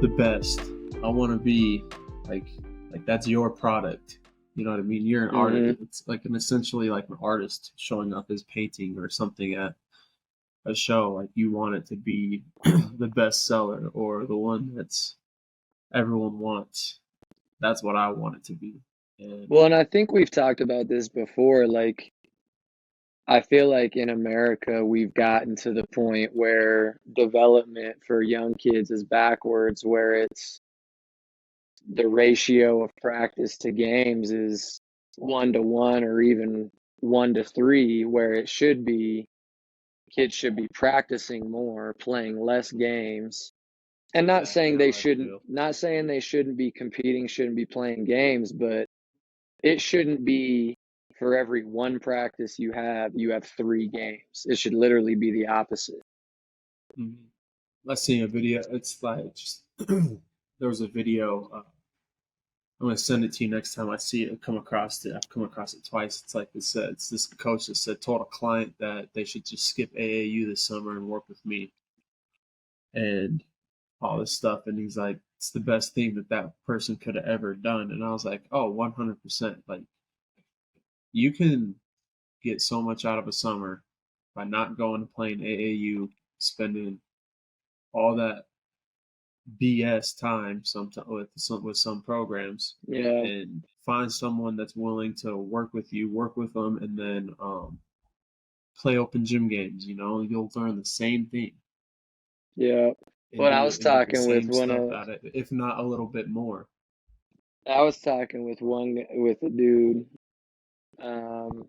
the best. I want to be like that's your product. You know what I mean? You're an artist. It's like essentially like an artist showing up his painting or something at a show. Like you want it to be the best seller or the one that's everyone wants. That's what I want it to be. Well, and I think we've talked about this before. Like, I feel like in America, we've gotten to the point where development for young kids is backwards, where it's the ratio of practice to games is 1 to 1 or even 1 to 3, where it should be kids should be practicing more, playing less games. And not exactly saying how they I shouldn't, feel. not saying they shouldn't be competing, shouldn't be playing games, but it shouldn't be for every one practice you have 3 games. It should literally be the opposite. Mm-hmm. I seen a video. It's like just there was a video. I'm gonna send it to you next time I see it. Come across it. I've come across it twice. It's like this. It's this coach that told a client that they should just skip AAU this summer and work with me and all this stuff. And he's like, it's the best thing that person could have ever done. And I was like, oh, 100%. Like you can get so much out of a summer by not going to playing AAU, spending all that BS time with some programs, Yeah. and find someone that's willing to work with you, work with them, and then play open gym games. You know, you'll learn the same thing Yeah. and But get the same stuff out of it, if not a little bit more. I was talking with a dude, um,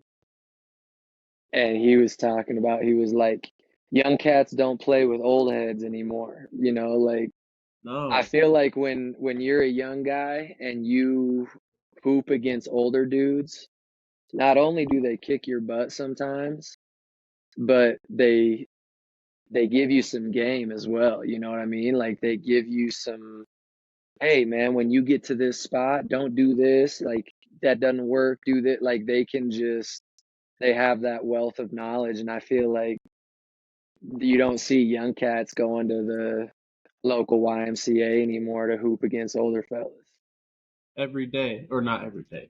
and he was talking about he was like, young cats don't play with old heads anymore. Like I No, feel like when you're a young guy and you hoop against older dudes, not only do they kick your butt sometimes, but they give you some game as well. You know what I mean? Like they give you some, hey man, when you get to this spot, don't do this. Like that doesn't work. Do that. Like they have that wealth of knowledge, and I feel like you don't see young cats going to the local YMCA anymore to hoop against older fellas. every day or not every day,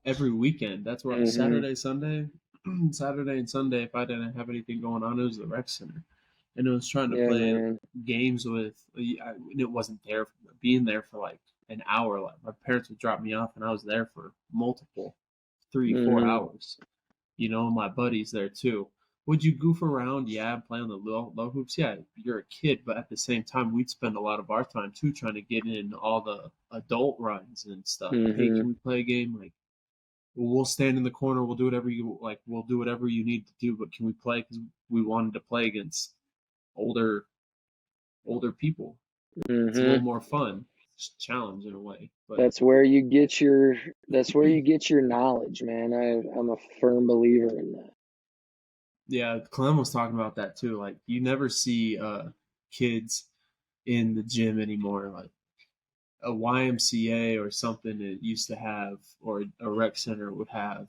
every weekend. That's where Hmm. Saturday, Sunday, Saturday and Sunday. If I didn't have anything going on, it was the rec center, and it was trying to Yeah, play man. games with. It wasn't there being there for like an hour. Like my parents would drop me off, and I was there for multiple 3 4 Hmm. hours. You know, my buddies there too. Would you goof around? Yeah, and play on the low hoops. Yeah, you're a kid, but at the same time, we'd spend a lot of our time too trying to get in all the adult runs and stuff. Hey, Hmm. can we play a game? Like, we'll stand in the corner. We'll do whatever you like. We'll do whatever you need to do. But can we play? Because we wanted to play against older people. It's a little Hmm. more fun. It's a challenge in a way. But That's where you get your that's where you get your knowledge, man. I'm a firm believer in that. yeah, Clem was talking about that too. Like you never see kids in the gym anymore. Like a YMCA or something that used to have, or a rec center would have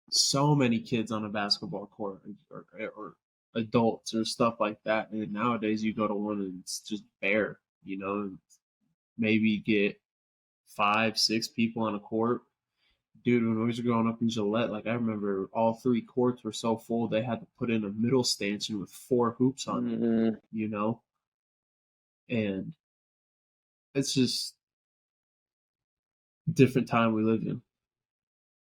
so many kids on a basketball court, or adults or stuff like that. And nowadays you go to one and it's just bare, you know, maybe get 5 6 people on a court. Dude, when we was growing up in Gillette, like I remember all 3 courts were so full they had to put in a middle stanchion with 4 hoops on it, Hmm. you know? And it's just a different time we live in.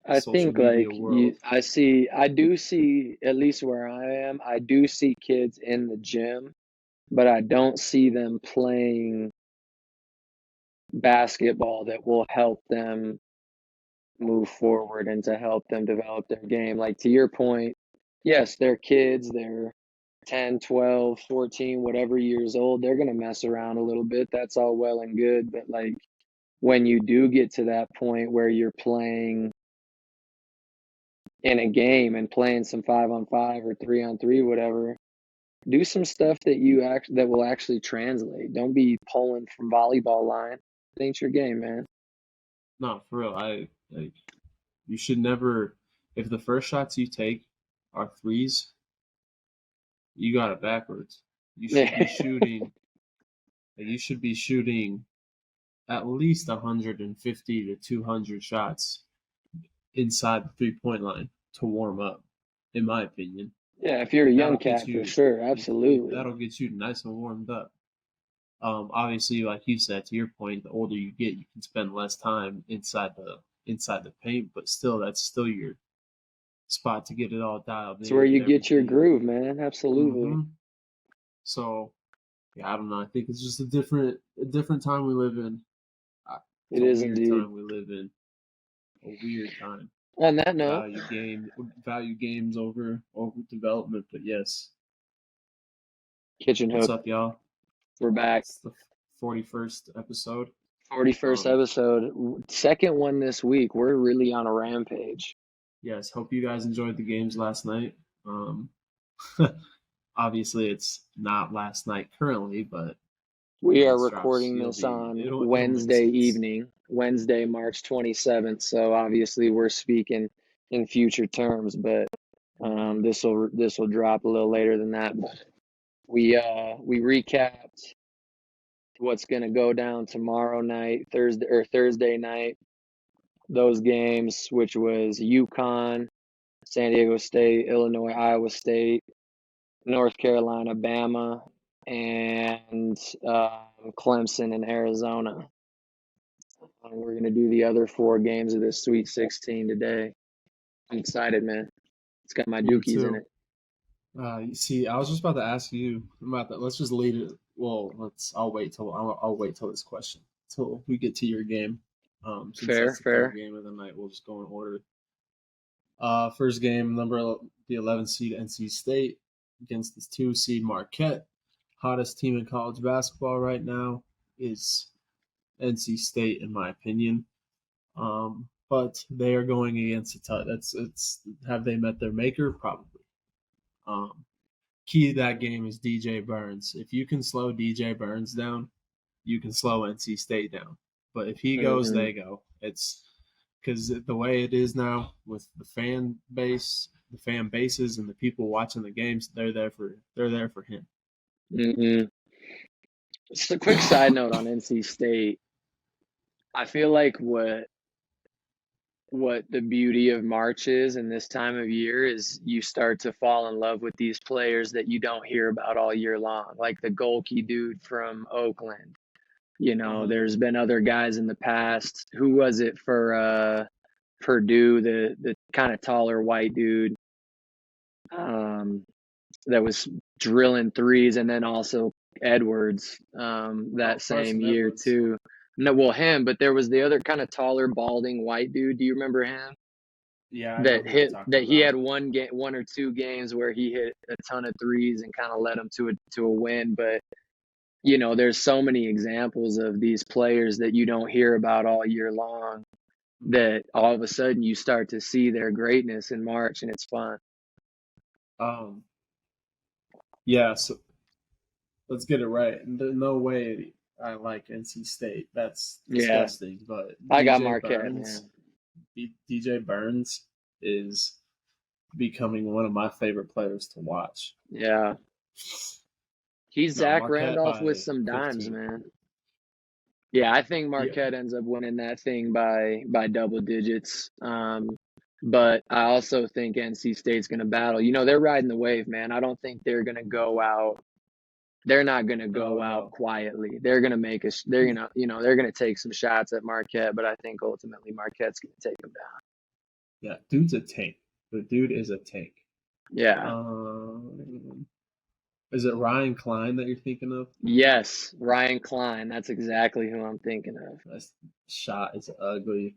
I Social think media like world. I do see, at least where I am, I do see kids in the gym, but I don't see them playing basketball that will help them move forward and to help them develop their game. Like to your point, yes, they're kids, they're 10, 12, 14, whatever years old, they're going to mess around a little bit. That's all well and good. But like when you do get to that point where you're playing in a game and playing some 5-on-5 or 3-on-3, whatever, do some stuff that will actually translate. Don't be pulling from volleyball line. It ain't your game, man. No, for real. I like you should never if the first shots you take are threes, you got it backwards. You should be shooting Like, you should be shooting at least 150 to 200 shots inside the 3-point line to warm up, in my opinion. Yeah, if you're a young That'll get cat, for you sure, absolutely. that'll get you nice and warmed up. Obviously, like you said, to your point, the older you get, you can spend less time inside the paint, but still, that's still your spot to get it all dialed It's where in you and get your everything. groove, man. Absolutely. hmm So yeah, I don't know. I think it's just a different time we live in. It's It a is weird indeed. time we live in. A weird time. On that note, Value games over development. But yes, Kitchen what's Hook, up, y'all? we're back. It's the 41st episode. 41st Um, episode, second one this week. We're really on a rampage. yes, hope you guys enjoyed the games last night. Um, obviously, it's not last night currently, but We when are this drops, recording this on it'll make Wednesday sense. evening, Wednesday, March 27th. So obviously we're speaking in future terms, but hmm this will drop a little later than that. But we recapped what's going to go down tomorrow night, Thursday night. Those games, which was UConn, San Diego State, Illinois, Iowa State, North Carolina, Bama, and Clemson and Arizona. We're going to do the other 4 games of this Sweet 16 today. I'm excited, man. It's got my Me Dookies in too. it. You see, I was just about to ask you about that. Let's just lead it. Well, I'll wait till this question till we get to your game. Since Fair, that's the third fair. game of the night, we'll just go in order. First game, the 11 seed NC State against the 2 seed Marquette. Hottest team in college basketball right now is NC State, in my opinion. But they are going against it's have they met their maker? Probably. Um, Key to that game is DJ Burns. If you can slow DJ Burns down, you can slow NC State down. But if he goes, Hmm. they go. It's because the way it is now with the fan base, the fan bases, and the people watching the games, they're there for him. Hmm. Just a quick side note on NC State. I feel like what the beauty of March is in this time of year is you start to fall in love with these players that you don't hear about all year long, like the Golke dude from Oakland. Uh-huh. There's been other guys in the past. Who was it for Purdue, the kind of taller white dude that was drilling threes, and then also Edwards Oh, that same Carson year Edwards. too. No, well, him, but there was the other kind of taller, balding white dude. Do you remember him? Yeah, I know That who you're hit talking that he about. had 1 or 2 games where he hit a ton of threes and kind of led them to a win. But there's so many examples of these players that you don't hear about all year long that all of a sudden you start to see their greatness in March, and it's fun. Um, yeah, so let's get it right. There's no way I like NC State. That's Yeah, disgusting. But I got Marquette, man. DJ Burns is becoming one of my favorite players to watch. Yeah, he's No, Zach Marquette Randolph with by some dimes, 15. man. Yeah, I think Yeah, Marquette ends up winning that thing by double digits. But I also think NC State's going to battle. They're riding the wave, man. I don't think they're going to go out. They're not going to go out no, quietly. They're going to make us. They're going to, they're going to take some shots at Marquette. But I think ultimately Marquette's going to take them down. yeah, dude's a tank. The dude is a tank. Yeah. Um, is it Ryan Klein that you're thinking of? Yes, Ryan Klein. That's exactly who I'm thinking of. That shot is ugly.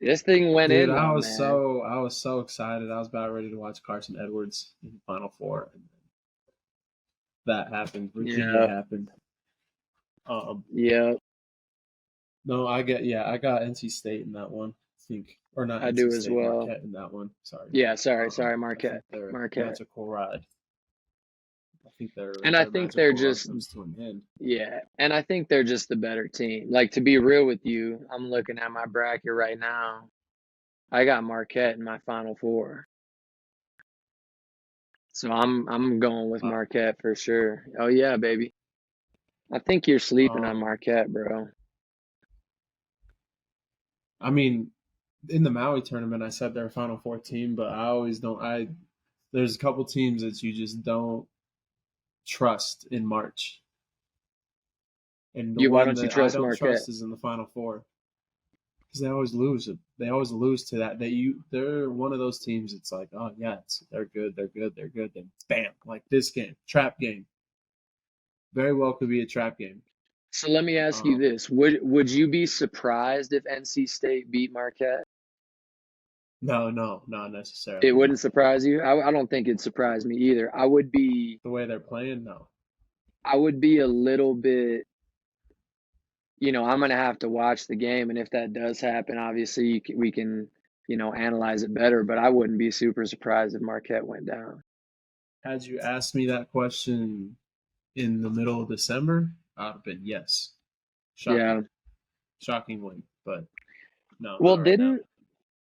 This thing went Dude, in I though, was man. so I was so excited. I was about ready to watch Carson Edwards in the Final Four, and that happened. Virginia Yeah. happened. Um, Yeah, no, I got NC State in that one. I think, or not I NC do as State, well. Marquette in that one. Sorry. Yeah, sorry, I Marquette. think their Marquette. magical ride. I think And I their think they're magical run just, comes to an end. yeah, and I think they're just the better team. Like, to be real with you, I'm looking at my bracket right now. I got Marquette in my Final Four. So I'm going with Wow. Marquette for sure. Oh yeah, baby. I think you're sleeping on Um, Marquette, bro. I mean, in the Maui tournament, I said they're a Final Four team, but I always don't. There's a couple teams that you just don't trust in March, and the Why one don't you that I trust don't Marquette? trust is in the Final Four because they always lose. They always lose to that. They're one of those teams. It's like, oh yeah, they're good, they're good, they're good. Then bam, like this game, trap game. Very well could be a trap game. So let me ask you Um, this. Would you be surprised if NC State beat Marquette? no, no, not It necessarily. wouldn't No, surprise you? I don't think it'd surprise me either. the way they're playing, no. I would be a little bit, I'm gonna have to watch the game, and if that does happen, obviously we can, analyze it better, but I wouldn't be super surprised if Marquette went down. Had you asked me that question in the middle of December, I'd have been yes. Yeah. Shocking, shocking win, but no, Well, not right now.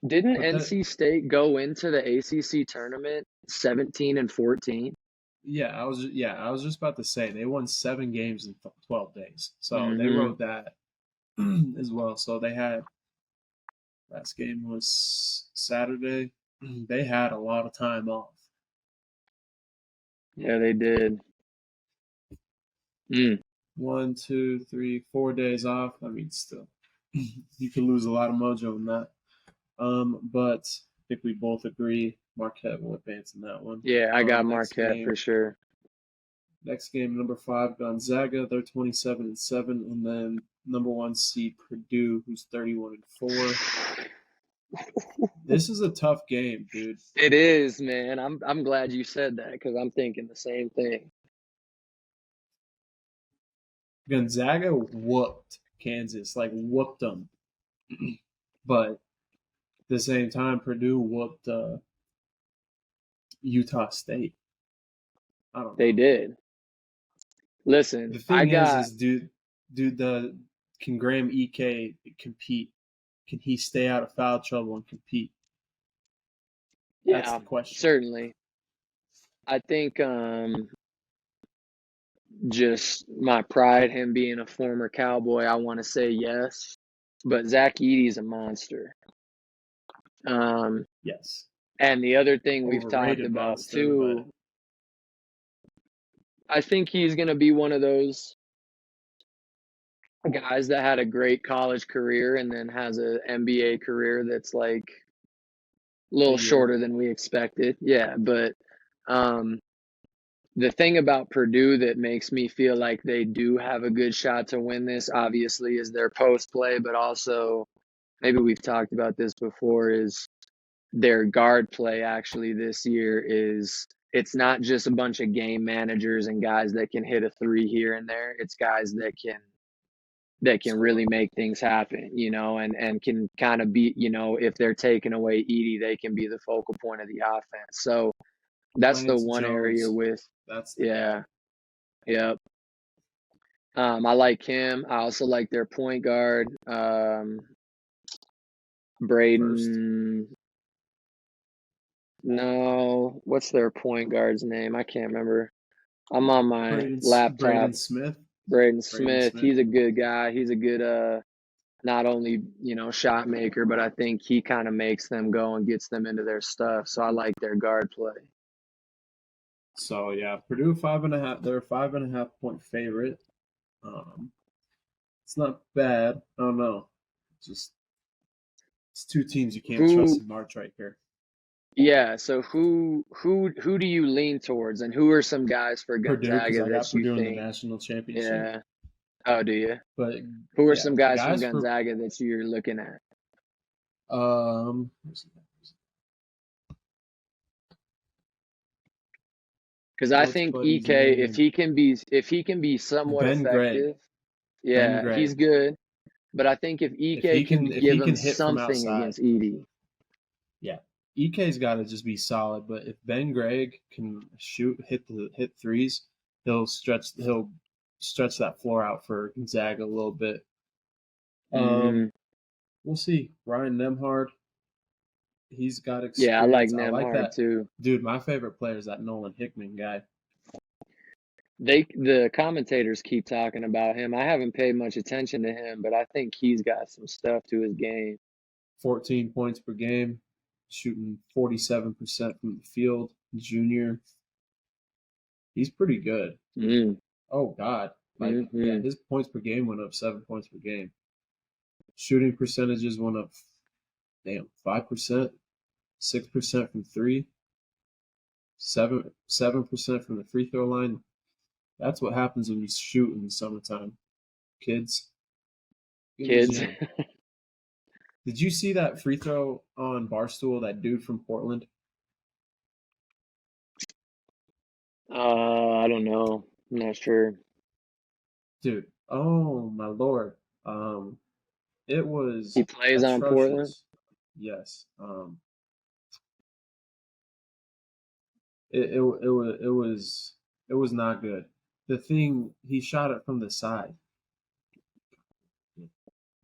didn't But that, NC State go into the ACC tournament 17 and 14? I was just about to say they won 7 games in 12 days, so they Mm-hmm. wrote that as well. So they had last game was Saturday. They had a lot of time off. Yeah, they did. Mm. 1, 2, 3, 4 days off. I mean, still, you could lose a lot of mojo in that. But I think we both agree Marquette will advance in that one. Yeah, I got Next Marquette for game, sure. number 5, Gonzaga. They're 27-7, and then number 1 seed Purdue, who's 31-4. This is a tough game, dude. It is, man. I'm glad you said that because I'm thinking the same thing. Gonzaga whooped Kansas, like whooped them, but at the same time, Purdue whooped Utah State. I don't They know. did. Listen, The I thing got, is, dude, can Graham Ek compete? Can he stay out of foul trouble and compete? That's yeah, the question. certainly. I think just my pride, him being a former Cowboy, I want to say yes. But Zach Edey's a monster. Um, Yes, and the other thing we've talked overrated about monster, but too, I think he's going to be one of those guys that had a great college career and then has a NBA career that's like a little shorter mediocre. than we expected. Yeah, but um, the thing about Purdue that makes me feel like they do have a good shot to win this, obviously, is their post play, but also maybe we've talked about this before, is their guard play actually this year is it's not just a bunch of game managers and guys that can hit a three here and there. It's guys that can really Score. make things happen, and can kind of be, if they're taking away Edey, they can be the focal point of the offense. So that's the Lance one area Jones, with, that's the guy. yeah, yep. I like him. I also like their point guard, First, Braden. No, what's their point guard's name? I can't remember. I'm on my laptop. Braden Smith, Braden Braden Smith. Smith. He's a good guy. He's a good not only, shot maker, but I think he kind of makes them go and gets them into their stuff. So I like their guard play. So yeah, Purdue 5.5. They're a 5.5 point favorite. Um, it's not bad. I don't know. Just it's two teams you can't trust Who in March right here. Yeah, so who do you lean towards, and who are some guys for Purdue, because Gonzaga I got that you Purdue in the think? national championship. Yeah. Oh, do you? But Who are yeah, some guys from guys for Gonzaga that you're looking at? um Because I what's think Buddy's EK, if name? he can be somewhat Ben Gregg. effective, Ben yeah, he's Gregg. good. But I think if EK can If give he him can hit from something outside, against Edey, yeah. EK's got to just be solid, but if Ben Gregg can hit threes, he'll stretch that floor out for Gonzaga a little bit. hmm, We'll see. Ryan Nemhard, he's got yeah, I like experience. I like Nemhard that. too. Dude, my favorite player is that Nolan Hickman guy. The commentators keep talking about him. I haven't paid much attention to him, but I think he's got some stuff to his game. 14 points per game, shooting 47% from the field. Junior, he's pretty good. Mm, Oh God, like yeah, hmm his points per game went up 7 points per game. Shooting percentages went up, damn, 5%, 6% from three, 7% from the free throw line. That's what happens when you shoot in the summertime, kids. Get in the Kids. gym. Did you see that free throw on Barstool? That dude from Portland. I don't know. I'm not sure. Dude, oh my lord. It He was plays on Portland. atrocious. Yes. It was not good. The thing he shot it from the side.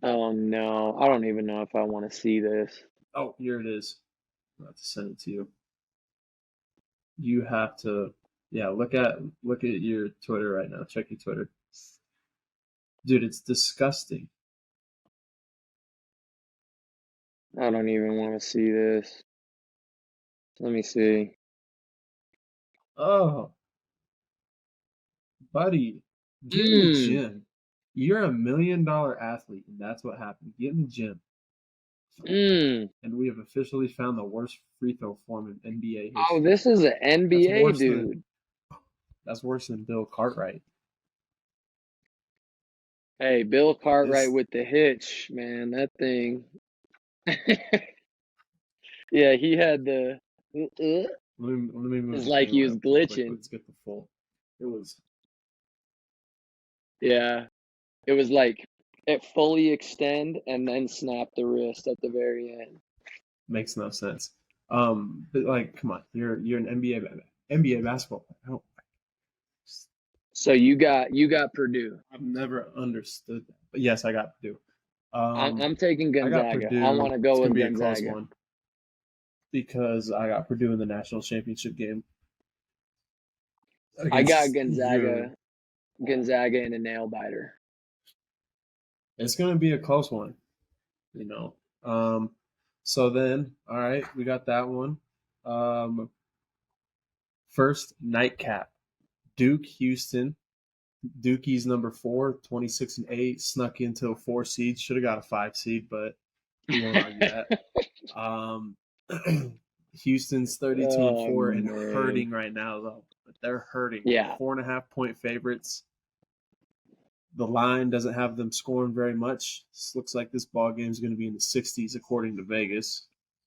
Oh no, I don't even know if I want to see this. Oh, here it is. I'm about to send it to you. You have to, yeah, look at your Twitter right now. Check your Twitter. Dude, it's disgusting. I don't even want to see this. Let me see. Oh, buddy, get in the Mm, gym. You're a $1 million athlete, and that's what happened. Get in the gym. mm. And we have officially found the worst free throw form in NBA Oh, history. this is an That's NBA worse than dude. that's worse than Bill Cartwright. Hey, Bill Cartwright This with the hitch, man. That thing. Yeah, he had the. let me move It's the like he camera was up real quick. glitching. Let's get the full. It was Yeah, it was like it fully extend and then snap the wrist at the very end. makes no sense. But like, come on, you're an NBA basketball player. So you got Purdue. I've never understood that. But yes, I got Purdue. I'm taking I got Gonzaga. I want Purdue. to It's go gonna with be a close Gonzaga. one because I got Purdue in the national championship game I got against your. Gonzaga in a nail biter. It's gonna be a close one, you know. So then, all right, we got that one. Um, First nightcap, Duke Houston. Dookie's number 4, 26-8, snuck into a 4 seed. Should have got a 5 seed, but we won't argue that. Um, Houston's 32 and Oh 4 and man. hurting right now though. But they're hurting. They're Yeah. 4.5 point favorites. The line doesn't have them scoring very much. This looks like this ball game is going to be in the 60s according to Vegas.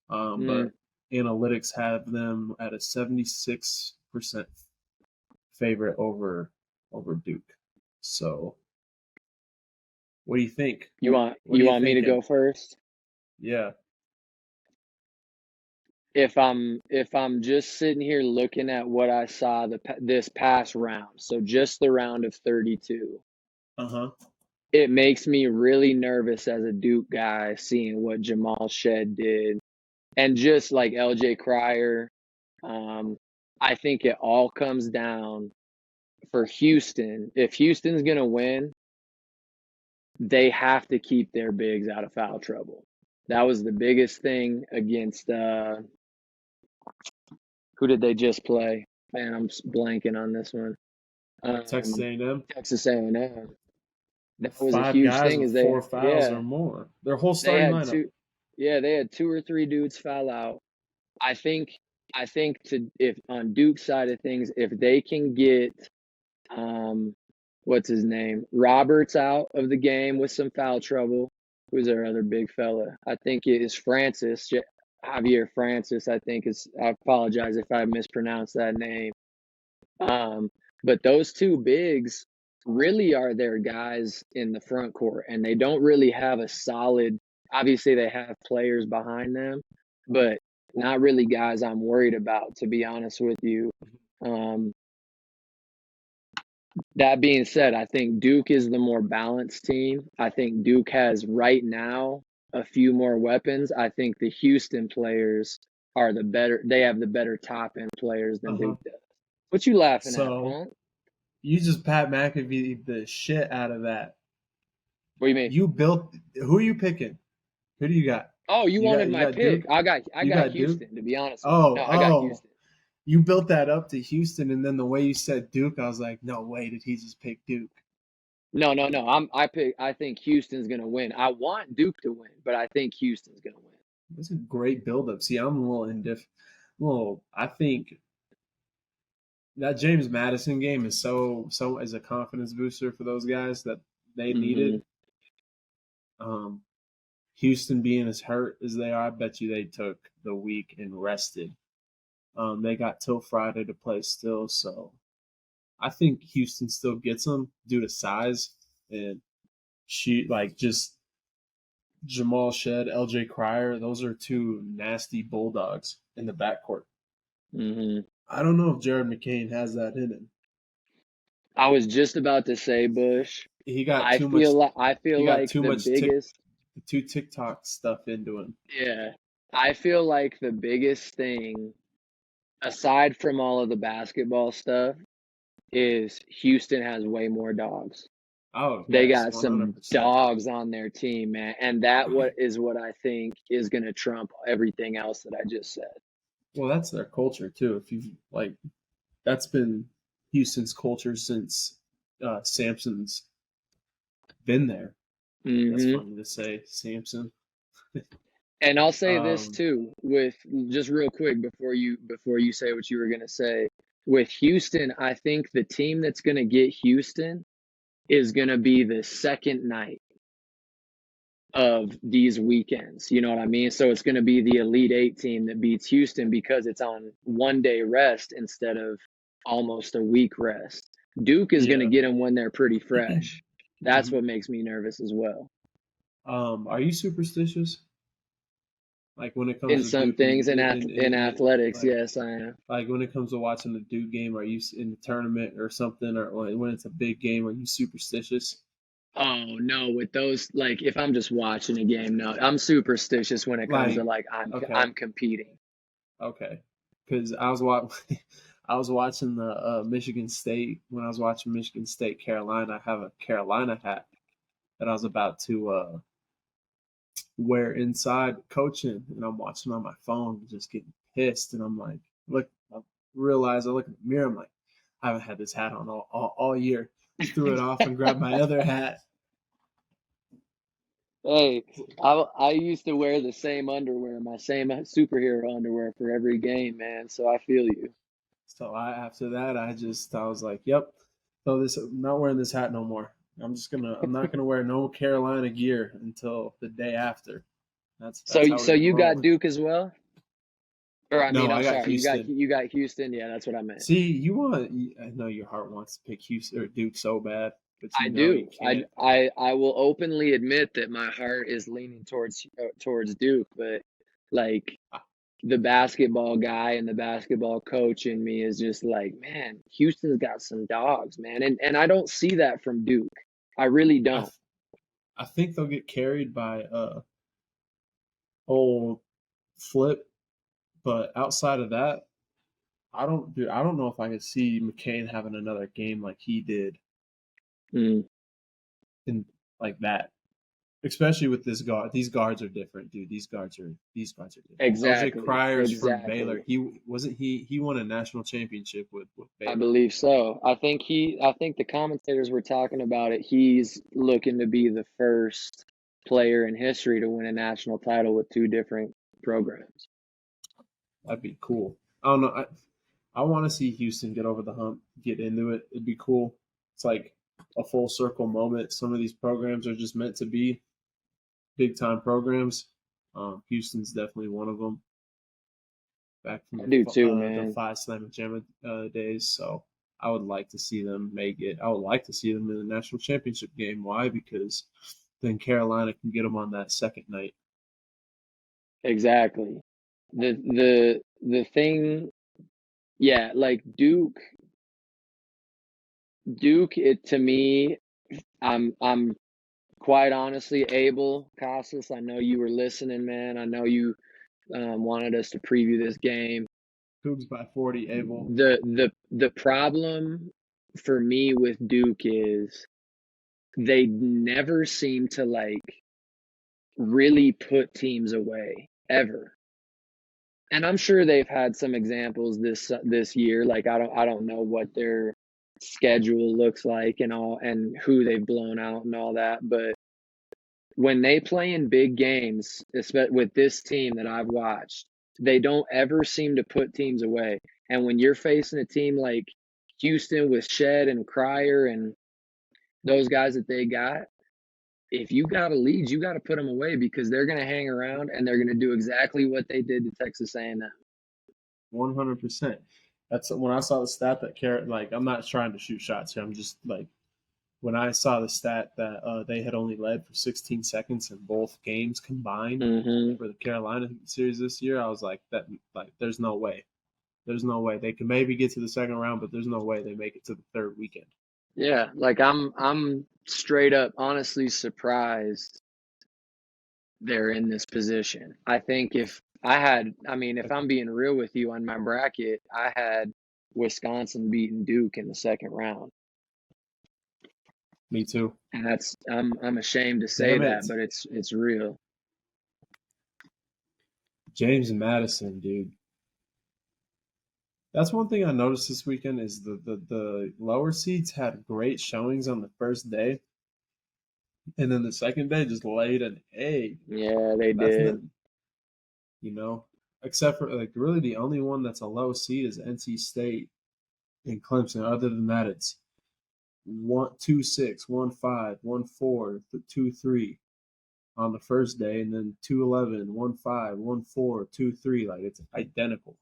Mm. But analytics have them at a 76% favorite over Duke. So, what do you think? You want What are you you want me to thinking? go first? Yeah. If I'm just sitting here looking at what I saw this past round, so just the round of 32, Uh huh. it makes me really nervous as a Duke guy seeing what Jamal Shed did, and just like LJ Cryer. I think it all comes down for Houston. If Houston's gonna win, they have to keep their bigs out of foul trouble. That was the biggest thing against who did they just play? Man, I'm blanking on this one. Texas Um, A&M. Texas A&M. That was a Five huge guys thing. with Is they 4 fouls yeah or more. Their whole they starting had lineup. two yeah they had two or three dudes foul out. I think to if on Duke's side of things, if they can get um what's his name, Roberts out of the game with some foul trouble. Who's our other big fella? I think it is Francis, Javier Francis. I think is. I apologize if I mispronounced that name. But those two bigs really are their guys in the front court, and they don't really have a solid. Obviously, they have players behind them, but not really guys I'm worried about, to be honest with you. Um, that being said, I think Duke is the more balanced team. I think Duke has right now a few more weapons. I think the Houston players are the better. They have the better top end players than Uh huh. Duke does. What you laughing at, So punk? You just Pat McAfee the shit out of that. What do you mean? You built. Who are you picking? Who do you got? Oh, you wanted You my got pick. Duke. I You got got Duke. Houston, to be honest with you. Oh, No, I got oh. Houston. You built that up to Houston, and then the way you said Duke, I was like, no way, did he just pick Duke? No, no, no. I think Houston's gonna win. I want Duke to win, but I think Houston's gonna win. That's a great buildup. See, I'm a little indifferent. Well, I think that James Madison game is so as a confidence booster for those guys that they Hmm. needed. Um, Houston being as hurt as they are, I bet you they took the week and rested. They got till Friday to play still, so I think Houston still gets them due to size and shoot like just Jamal Shed, LJ Cryer. Those are two nasty bulldogs in the backcourt. Hmm. I don't know if Jared McCain has that in him. I was just about to say, Bush. He got too much. I He feel got like too the much tick, biggest, too TikTok stuff into him. yeah, I feel like the biggest thing, aside from all of the basketball stuff, is Houston has way more dogs. Oh They yes, got some 100%. dogs on their team, man, and that what I think is gonna trump everything else that I just said. Well, that's their culture too. If you like, that's been Houston's culture since Sampson's been there. That's Hmm. funny to say, Sampson. And I'll say this Um, too, with just real quick before you say what you were gonna say. With Houston, I think the team that's gonna get Houston is gonna be the second night of these weekends. You know what I mean? So it's gonna be the Elite Eight team that beats Houston because it's on 1 day rest instead of almost a week rest. Duke is gonna yeah. get them when they're pretty fresh. That's Mhm. what makes me nervous as well. Are you superstitious? Like when it comes In to some Duke and things, in athletics, like yes, I am. when it comes to watching the Duke game, are you in the tournament or something, or when it's a big game, are you superstitious? Oh no, with those, like if I'm just watching a game, no, I'm superstitious when it comes to Like, like okay, I'm competing. okay, because I was watching, I was watching the Michigan State when I was watching Michigan State Carolina. I have a Carolina hat that I was about to wear inside coaching, and I'm watching on my phone, just getting pissed, and I'm like, look, I realize I look in the mirror, I'm like, I haven't had this hat on all year. Threw it off and grabbed my other hat. Hey, I used to wear the same underwear, my same superhero underwear for every game, man. So I feel you. So after that, I was like, yep. So I'm not wearing this hat no more. I'm not gonna wear no Carolina gear until the day after. That's how So we're gonna you got roll. Duke as well? Or I mean, No, I'm I got sorry, Houston. you got Houston. Yeah, that's what I meant. See, I know your heart wants to pick Houston or Duke so bad, but I you know you do. can't. I will openly admit that my heart is leaning towards Duke, but like the basketball guy and the basketball coach in me is just like, man, Houston's got some dogs, man. And I don't see that from Duke. I really I, don't. I think they'll get carried by old Flip, but outside of that, I don't know if I could see McCain having another game like he did Mm, in like that. Especially with this guard. These guards are different, dude. These guards are different. LJ exactly. Cryer's from Exactly. Baylor. He won a national championship with I Baylor. believe so. I think the commentators were talking about it. He's looking to be the first player in history to win a national title with two different programs. That'd be cool. I don't know. I want to see Houston get over the hump, get into it. It'd be cool. It's like a full circle moment. Some of these programs are just meant to be big time programs. Houston's definitely one of them. Back from I do too, the man. five slam jam days. So I would like to see them make it. I would like to see them in the national championship game. Why? Because then Carolina can get them on that second night. Exactly. The thing, yeah, like Duke, it to me, I'm quite honestly, Abel Casas, I know you were listening, man. I know you wanted us to preview this game. Cougs by 40, Abel. The problem for me with Duke is they never seem to like really put teams away ever. And I'm sure they've had some examples this year. Like I don't know what their schedule looks like and all and who they've blown out and all that, but when they play in big games, especially with this team that I've watched, they don't ever seem to put teams away. And when you're facing a team like Houston with Shed and Cryer and those guys that they got, if you got a lead, you got to put them away because they're going to hang around and they're going to do exactly what they did to Texas A&M. 100%. That's when I saw the stat that Carrot, like, I'm not trying to shoot shots here. I'm just like, when I saw the stat that they had only led for 16 seconds in both games combined Mm-hmm. for the Carolina series this year, I was like, there's no way. There's no way. They can maybe get to the second round, but there's no way they make it to the third weekend. Yeah, like I'm straight up honestly surprised they're in this position. I think if I'm being real with you on my bracket, I had Wisconsin beating Duke in the second round. Me too. And I'm ashamed to say Damn it. that, but it's real. James Madison, dude. That's one thing I noticed this weekend is the lower seeds had great showings on the first day, and then the second day just laid an egg. Yeah, they That's did. not, except for like really the only one that's a low seed is NC State and Clemson. Other than that, it's 1-2-6, 1-5, 1-4, 2-3 on the first day, and then 2-11, 1-5, 1-4, 2-3. Like it's identical.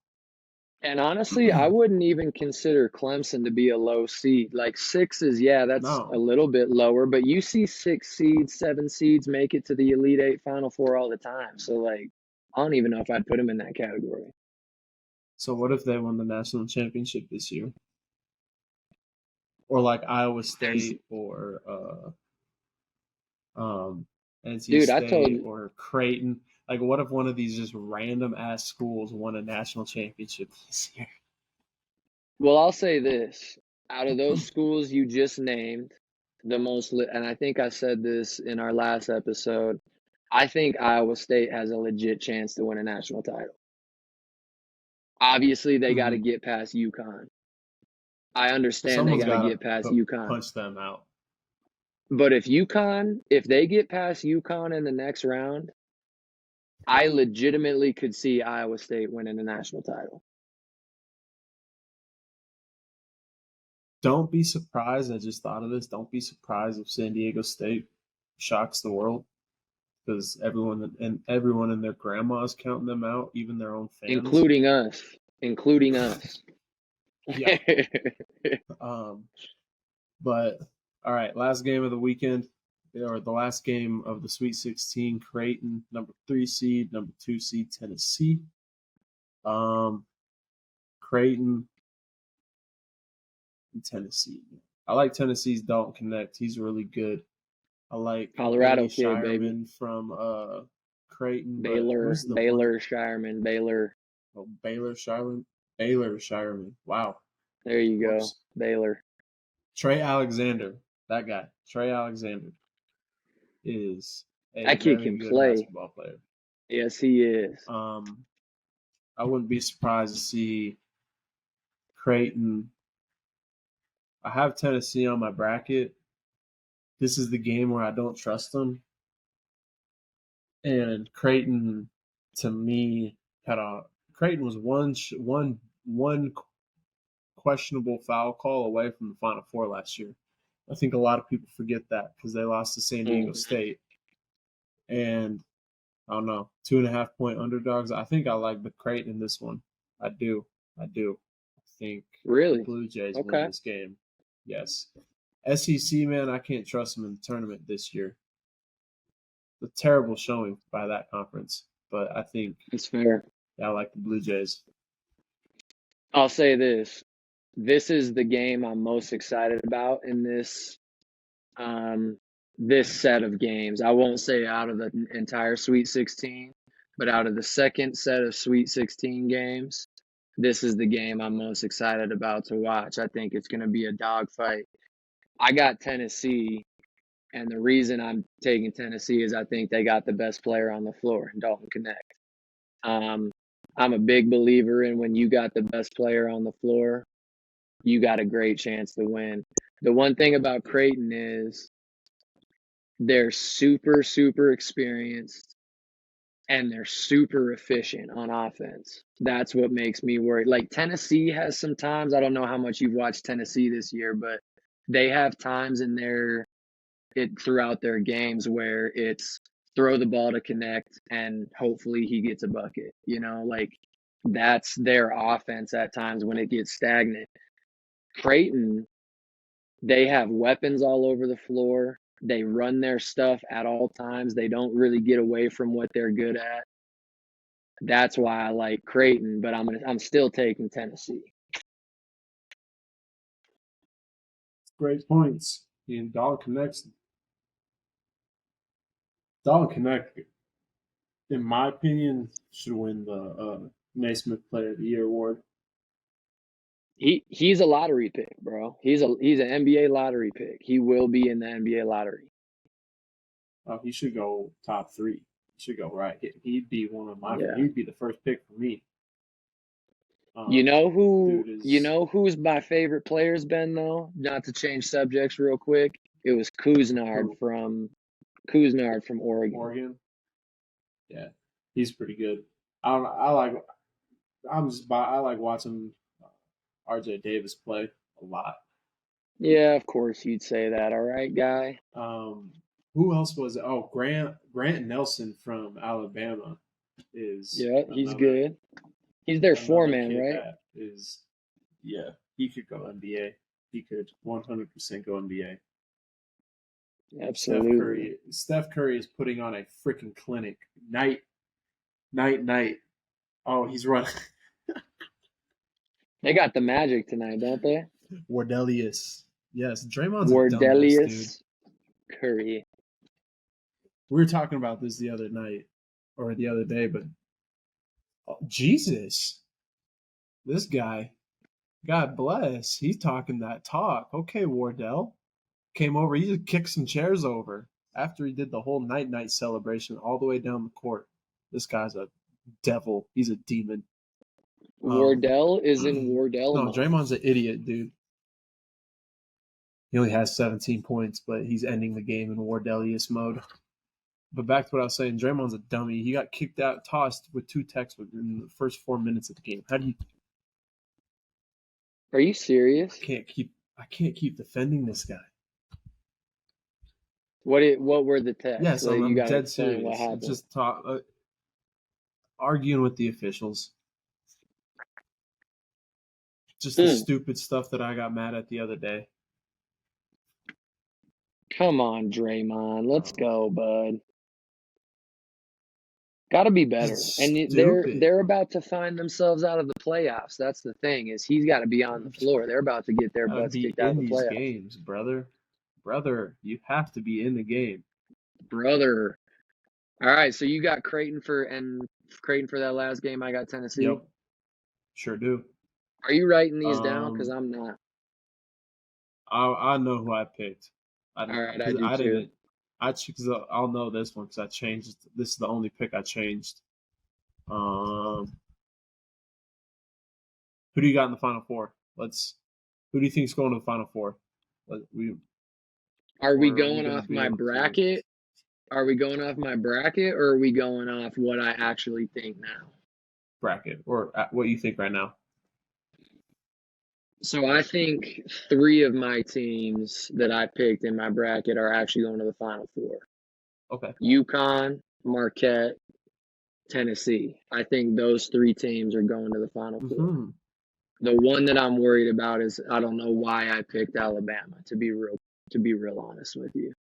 And honestly, I wouldn't even consider Clemson to be a low seed. Like 6 is, yeah, that's a No. little bit lower, but you see 6 seeds, 7 seeds make it to the Elite Eight, Final Four all the time. So, like, I don't even know if I'd put them in that category. So what if they won the national championship this year? Or like Iowa There's, State or NC dude, I told State or Creighton. Like, what if one of these just random ass schools won a national championship this year? well, I'll say this. Out of those schools you just named, and I think I said this in our last episode, I think Iowa State has a legit chance to win a national title. Obviously, they got to Mm-hmm. get past UConn. I understand they Someone's got to got get past to UConn. punch them out. But if they get past UConn in the next round, I legitimately could see Iowa State winning the national title. Don't be surprised. I just thought of this. Don't be surprised if San Diego State shocks the world because everyone and their grandmas counting them out, even their own fans. Including us. Yeah. But all right, last game of the weekend, or the last game of the Sweet 16, Creighton, number 3 seed, number 2 seed, Tennessee. Creighton and Tennessee. I like Tennessee's Dalton Knecht. He's really good. I like Colorado Billy kid, Shireman baby. from Creighton. Baylor Shireman. Oh, Baylor Shireman. Wow. There you go. Whoops. Baylor. Trey Alexander. That guy. Trey Alexander is a That kid very can good play. basketball player. Yes, he is. I wouldn't be surprised to see Creighton. I have Tennessee on my bracket. This is the game where I don't trust them. And Creighton, to me, Creighton was one questionable foul call away from the Final Four last year. I think a lot of people forget that because they lost to San Diego State. And I don't know, 2.5 point underdogs. I think I like the Creighton in this one. I do. I think Really? the Blue Jays win this game. Yes. SEC, man, I can't trust them in the tournament this year. A terrible showing by that conference, but I think it's fair. I like the Blue Jays. I'll say this. This is the game I'm most excited about in this this set of games. I won't say out of the entire Sweet 16, but out of the second set of Sweet 16 games, this is the game I'm most excited about to watch. I think it's going to be a dogfight. I got Tennessee, and the reason I'm taking Tennessee is I think they got the best player on the floor, Dalton Connect. I'm a big believer in when you got the best player on the floor, you got a great chance to win. The one thing about Creighton is they're super, super experienced and they're super efficient on offense. That's what makes me worried. Like Tennessee has some times, I don't know how much you've watched Tennessee this year, but they have times in throughout their games where it's throw the ball to Connect and hopefully he gets a bucket. Like that's their offense at times when it gets stagnant. Creighton, they have weapons all over the floor. They run their stuff at all times. They don't really get away from what they're good at. That's why I like Creighton, but I'm still taking Tennessee. Great points. And Dalton Connect, in my opinion, should win the Naismith Player of the Year award. He's a lottery pick, bro. He's an NBA lottery pick. He will be in the NBA lottery. Oh, he should go top 3. He should go right. He'd be one of my. Yeah. He'd be the first pick for me. You know who's my favorite player's been though? Not to change subjects real quick. It was Kuznard from Oregon. Oregon. Yeah, he's pretty good. I like watching R.J. Davis play a lot. Yeah, of course you'd say that. All right, guy. Who else was it? Oh, Grant Nelson from Alabama is. Yeah, he's good. He's their 4-man, right? He could go NBA. He could 100% go NBA. Absolutely. Steph Curry is putting on a freaking clinic night. Oh, he's running. They got the Magic tonight, don't they? Wardelius. Yes, Draymond's a dumbass, dude. Curry. We were talking about this the other night or the other day, but Jesus, this guy, God bless, he's talking that talk. Okay, Wardell came over. He just kicked some chairs over after he did the whole night celebration all the way down the court. This guy's a devil. He's a demon. Wardell is in Wardell. No, Draymond's an idiot, dude. He only has 17 points, but he's ending the game in Wardelius mode. But back to what I was saying, Draymond's a dummy. He got kicked out, tossed with 2 techs in the first 4 minutes of the game. How do you? Are you serious? I can't keep defending this guy. What were the techs? Yes, like, I'm dead serious. What happened? Just arguing with the officials. Just the stupid stuff that I got mad at the other day. Come on, Draymond. Let's go, bud. Got to be better. And they're about to find themselves out of the playoffs. That's the thing, is he's got to be on the floor. They're about to get their butts kicked out of the playoffs. Games, brother. Brother, you have to be in the game. Brother. All right, so you got Creighton for that last game. I got Tennessee. Yep. Sure do. Are you writing these down? Because I'm not. I know who I picked. All right, I do too. I'll know this one because I changed. This is the only pick I changed. Who do you got in the Final Four? Who do you think's going to the Final Four? Are we going off my bracket? Are we going off my bracket, or are we going off what I actually think now? Bracket, or what you think right now? So I think 3 of my teams that I picked in my bracket are actually going to the Final Four. Okay. UConn, Marquette, Tennessee. I think those 3 teams are going to the Final Four. Mm-hmm. The one that I'm worried about is I don't know why I picked Alabama, to be real honest with you.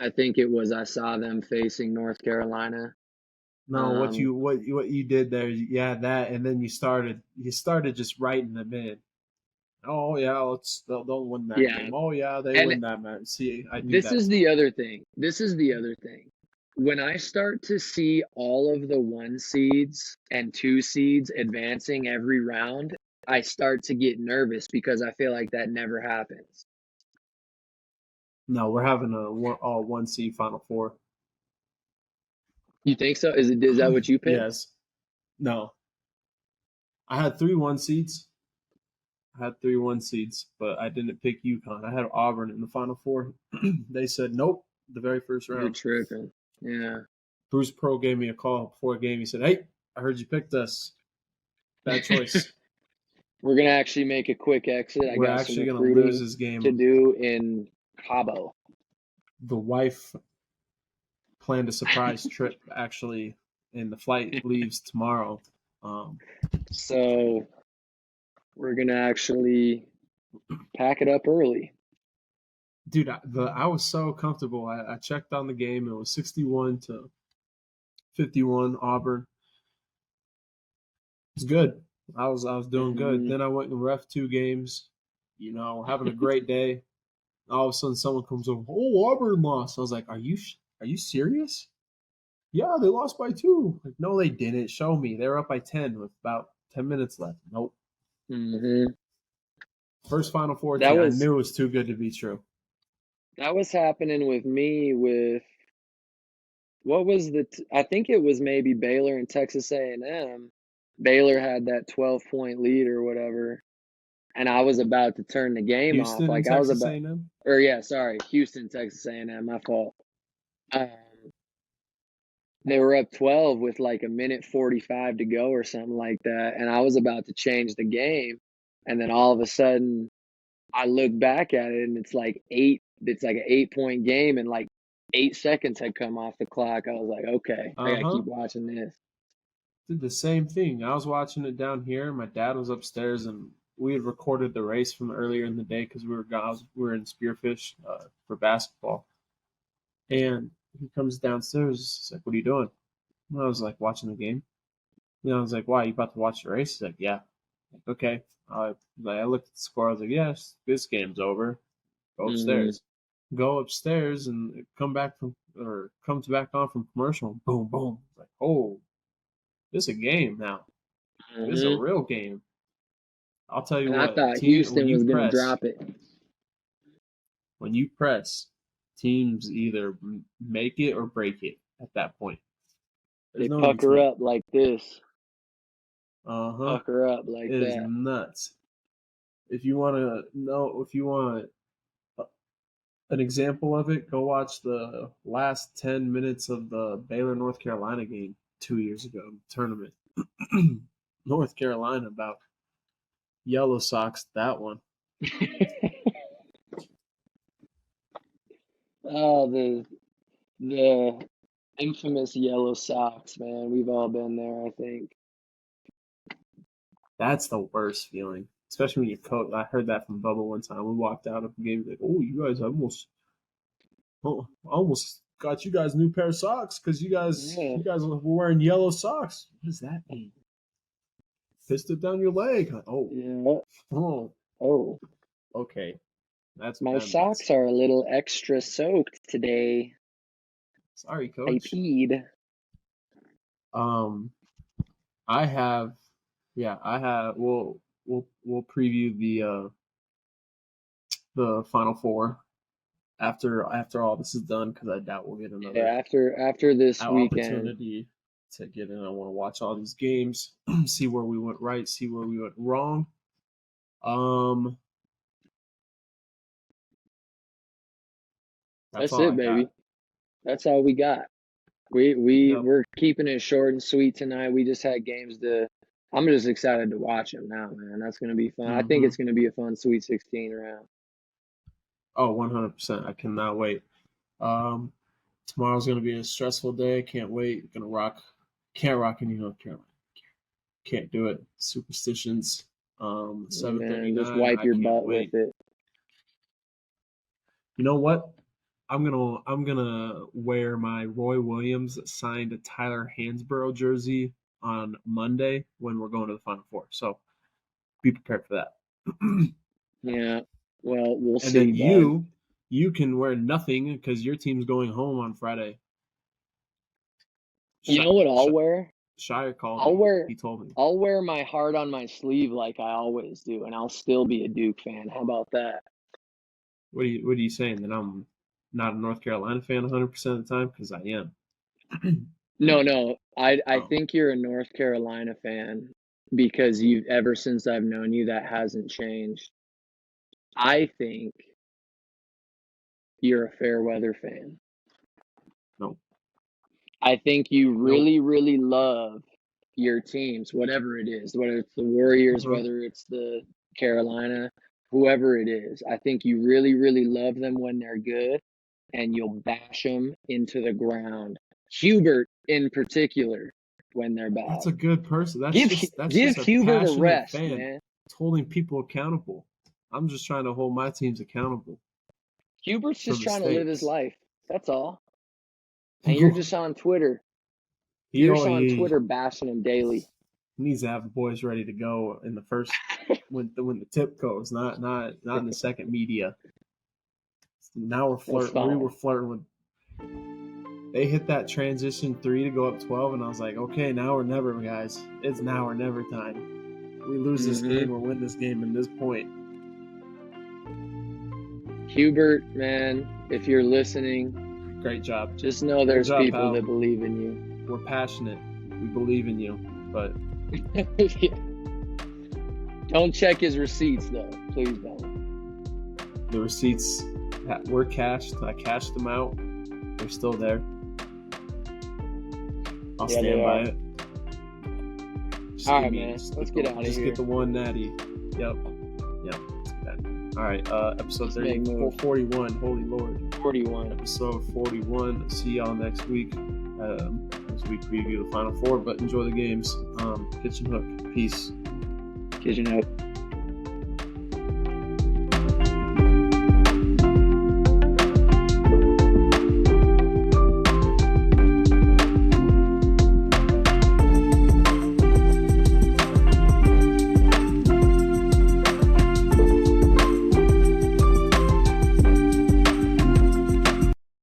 I think it was I saw them facing North Carolina. No, what you did there, that, and then you started just writing them in. Oh yeah, they'll win that game. Oh yeah, they win that match. See, This is the other thing. when I start to see all of the 1 seeds and 2 seeds advancing every round, I start to get nervous because I feel like that never happens. No, we're having a all 1 seed Final Four. You think so? Is that what you picked? Yes. No. I had 3 1 seeds. But I didn't pick UConn. I had Auburn in the Final Four. They said nope the very first You're round. tripping. Yeah. Bruce Pro gave me a call before a game. He said, "Hey, I heard you picked us. Bad choice. We're gonna actually make a quick exit. I We're got some actually going to lose recruiting this game." to do in Cabo. The wife planned a surprise trip actually, and the flight leaves tomorrow. So we're gonna actually pack it up early. Dude, I was so comfortable. I checked on the game. It was 61-51 Auburn. It's good. I was doing good. Then I went and ref 2 games. Having a great day. All of a sudden, someone comes over. Oh, Auburn lost. I was like, Are you serious? Yeah, they lost by 2. Like, no, they didn't. Show me. They were up by 10 with about 10 minutes left. Nope. Mm-hmm. First Final Four That team. I was knew it was too good to be true. that was happening with me with what was I think it was maybe Baylor and Texas A&M. Baylor had that 12-point lead or whatever, and I was about to turn the game off. Houston and Like I was Texas about, A&M. or yeah, sorry, Houston, Texas A&M, my fault. They were up 12 with like a minute 45 to go or something like that, and I was about to change the game, and then all of a sudden I look back at it and it's like an 8-point game and like 8 seconds had come off the clock. I was like, okay, I gotta Uh-huh. keep watching this. Did the same thing. I was watching it down here. My dad was upstairs, and we had recorded the race from earlier in the day because we were in Spearfish for basketball. And he comes downstairs. He's like, "What are you doing?" And I was like, "Watching the game." And I was like, "Why? You about to watch the race?" He's like, "Yeah." I'm like, okay. I looked at the score. I was like, "Yes, this game's over. Go Mm-hmm. upstairs." Go upstairs and comes back on from commercial. Boom, boom. It's like, oh, this is a game now. This is a Mm-hmm. real game. I'll tell you And I what, thought Houston was gonna drop it. when you press, teams either make it or break it at that point. There's They no in pucker between. up like this. Uh-huh. Pucker up like It is that. nuts. If you want an example of it, go watch the last 10 minutes of the Baylor North Carolina game 2 years ago, tournament. North Carolina about yellow socks that one. Oh, the infamous yellow socks, man. We've all been there, I think. That's the worst feeling, especially when you coach. I heard that from Bubba one time. We walked out of the game like, "Oh, you guys almost got you guys a new pair of socks because you guys Yeah. were wearing yellow socks." What does that mean? Pissed it down your leg. Oh, Yeah. oh, Oh, okay. That's what my that means. socks are a little extra soaked today. Sorry, I coach. peed. Um, I have, yeah, I have. We'll preview the Final Four after all this is done because I doubt we'll get another Yeah, after this weekend. opportunity to get in. I want to watch all these games, see where we went right, see where we went wrong. That's That's all I it, baby. got. That's all we got. Yep. We're keeping it short and sweet tonight. We just had games to. I'm just excited to watch them now, man. That's gonna be fun. I think Mm-hmm. it's gonna be a fun Sweet 16 round. Oh, 100%. I cannot wait. Um, Tomorrow's gonna be a stressful day. Can't wait. Gonna rock. Can't rock any North Carolina. Can't do it. Superstitions. Yeah, man, just 7:39. wipe I your can't butt with wait. it. You know what? I'm gonna wear my Roy Williams signed Tyler Hansborough jersey on Monday when we're going to the Final Four. So be prepared for that. Yeah. Well, we'll And see, then bud. you can wear nothing because your team's going home on Friday. You know what I'll wear? Shire called I'll me. wear He told me. I'll wear my heart on my sleeve like I always do, and I'll still be a Duke fan. How about that? What are you saying? That I'm not a North Carolina fan 100% of the time? Because I am. No. I Oh. think you're a North Carolina fan because you've ever since I've known you, that hasn't changed. I think you're a fair weather fan. No. I think you Nope. really, really love your teams, whatever it is, whether it's the Warriors, whether it's the Carolina, whoever it is. I think you really, really love them when they're good, and you'll bash them into the ground. Hubert, in particular, when they're bad. That's a good person. That's Give just a Hubert a passionate rest, fan. man. It's holding people accountable. I'm just trying to hold my teams accountable. Hubert's for just trying to live his mistakes. life. That's all. And you're just on Twitter. You're just on Twitter bashing him daily. He needs to have the boys ready to go in the first when the tip goes, not in the second media. Now we're flirting. We were flirting with. They hit that transition 3 to go up 12, and I was like, okay, now or never, guys. It's now or never time. We lose this game or win this game in this point. Hubert, man, if you're listening, great job. Just know there's people that believe in you. We're passionate. We believe in you, but don't check his receipts though. Please don't. The receipts were cashed. I cashed them out. They're still there. I'll stand by it. All right, man. Let's get out of here. Just get the one natty. Yep. Let's get that. All right. Episode 41. Holy Lord. 41. Episode 41. See y'all next week. As we preview the Final Four, but enjoy the games. Kitchen Hook. Peace. Kitchen Hook.